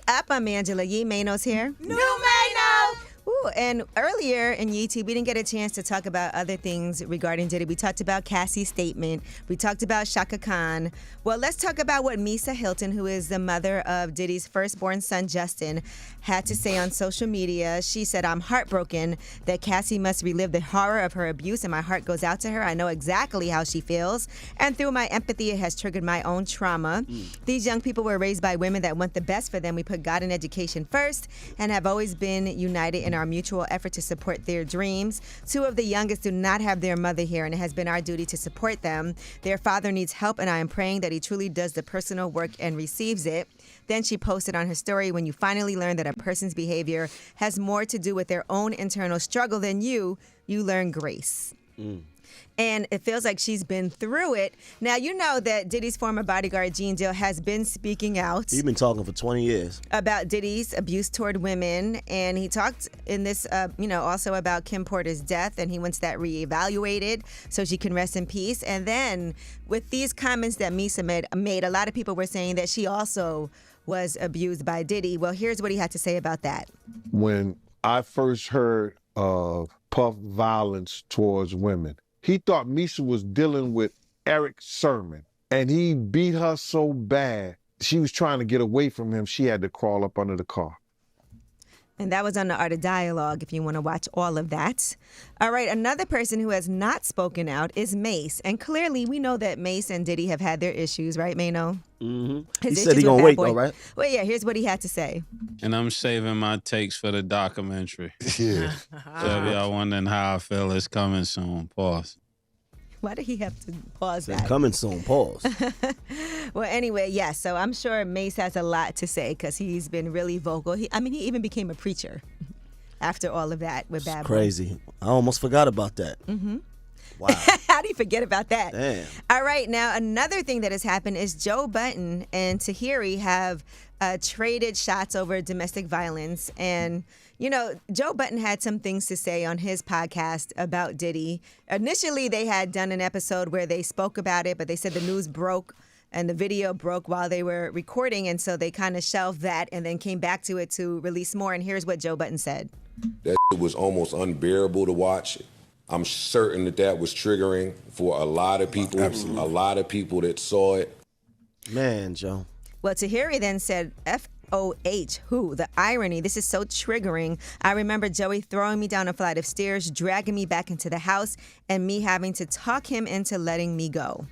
up? I'm Angela Yee. Mano's here. New Mano! Ooh, and earlier in YouTube, we didn't get a chance to talk about other things regarding Diddy. We talked about Cassie's statement. We talked about Shaka Khan. Well, let's talk about what Misa Hylton, who is the mother of Diddy's firstborn son, Justin, had to say on social media. She said, I'm heartbroken that Cassie must relive the horror of her abuse, and my heart goes out to her. I know exactly how she feels. And through my empathy, it has triggered my own trauma. These young people were raised by women that want the best for them. We put God and education first and have always been united in our mutual effort to support their dreams. Two of the youngest do not have their mother here, and it has been our duty to support them. Their father needs help, and I am praying that he truly does the personal work and receives it. Then she posted on her story, when you finally learn that a person's behavior has more to do with their own internal struggle than you learn grace. And it feels like she's been through it. Now, you know that Diddy's former bodyguard, Gene Deal, has been speaking out. He's been talking for 20 years. About Diddy's abuse toward women. And he talked in this, also about Kim Porter's death, and he wants that reevaluated so she can rest in peace. And then with these comments that Misa made, a lot of people were saying that she also was abused by Diddy. Well, here's what he had to say about that. When I first heard of Puff violence towards women, he thought Misa was dealing with Eric Sermon, and he beat her so bad, she was trying to get away from him. She had to crawl up under the car. And that was on the Art of Dialogue, if you want to watch all of that. All right, another person who has not spoken out is Mace. And clearly, we know that Mace and Diddy have had their issues, right, Mano? Mm-hmm. He said he gonna wait, though, right? Well, yeah, here's what he had to say. And I'm saving my takes for the documentary. Yeah. So if y'all wondering how I feel, it's coming soon. Pause. Why did he have to pause that? Coming soon, pause. Well, anyway, yes. So I'm sure Mace has a lot to say because he's been really vocal. He even became a preacher after all of that with Bad Boy. Crazy. I almost forgot about that. Mm-hmm. Wow. How do you forget about that? Damn. All right. Now, another thing that has happened is Joe Budden and Tahiri have traded shots over domestic violence. And, you know, Joe Budden had some things to say on his podcast about Diddy. Initially, they had done an episode where they spoke about it, but they said the news broke and the video broke while they were recording. And so they kind of shelved that and then came back to it to release more. And here's what Joe Budden said. That was almost unbearable to watch. I'm certain that was triggering for a lot of people. Absolutely. A lot of people that saw it. Man, Joe. Well, Tahiri then said, FOH, who? The irony. This is so triggering. I remember Joey throwing me down a flight of stairs, dragging me back into the house, and me having to talk him into letting me go.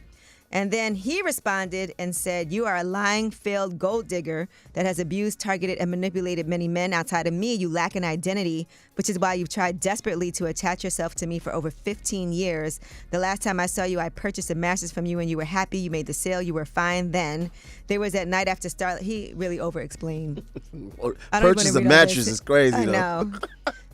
And then he responded and said, you are a lying, failed gold digger that has abused, targeted, and manipulated many men. Outside of me, you lack an identity, which is why you've tried desperately to attach yourself to me for over 15 years. The last time I saw you, I purchased a mattress from you and you were happy. You made the sale. You were fine then. There was that night after Starlight. He really over-explained. Purchase a mattress is crazy, I though.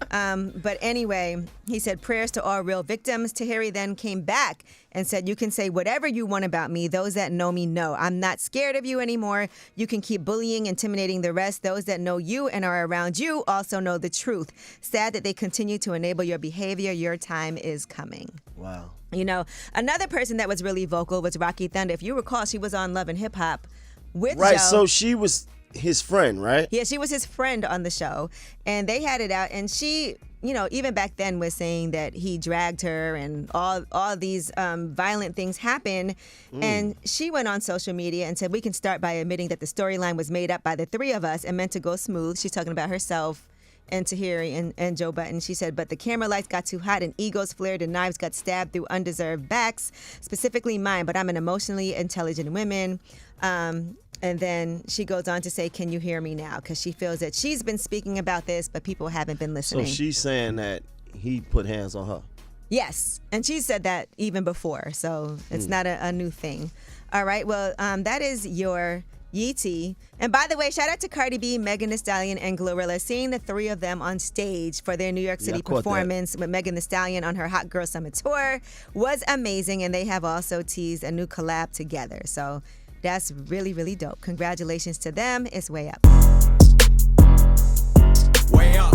know. But anyway, he said, prayers to all real victims. Tahiri then came back and said, you can say whatever you want about me. Those that know me know. I'm not scared of you anymore. You can keep bullying, intimidating the rest. Those that know you and are around you also know the truth. Sad that they continue to enable your behavior. Your time is coming. Wow. You know, another person that was really vocal was Rocky Thunder. If you recall, she was on Love and Hip Hop with Right, Joe. so she was his friend, right? Yeah, she was his friend on the show. And they had it out. And she, you know, even back then was saying that he dragged her and all these violent things happened. And she went on social media and said, we can start by admitting that the storyline was made up by the three of us and meant to go smooth. She's talking about herself and Tahiri and Joe Budden. She said, but the camera lights got too hot and egos flared and knives got stabbed through undeserved backs, specifically mine. But I'm an emotionally intelligent woman. And then she goes on to say, can you hear me now? Because she feels that she's been speaking about this, but people haven't been listening. So she's saying that he put hands on her. Yes. And she said that even before. So it's not a new thing. All right. Well, that is your Yeetie. And by the way, shout out to Cardi B, Megan Thee Stallion, and Glorilla. Seeing the three of them on stage for their New York City performance with Megan Thee Stallion on her Hot Girl Summer Tour was amazing. And they have also teased a new collab together. So that's really, really dope. Congratulations to them. It's way up. Way up.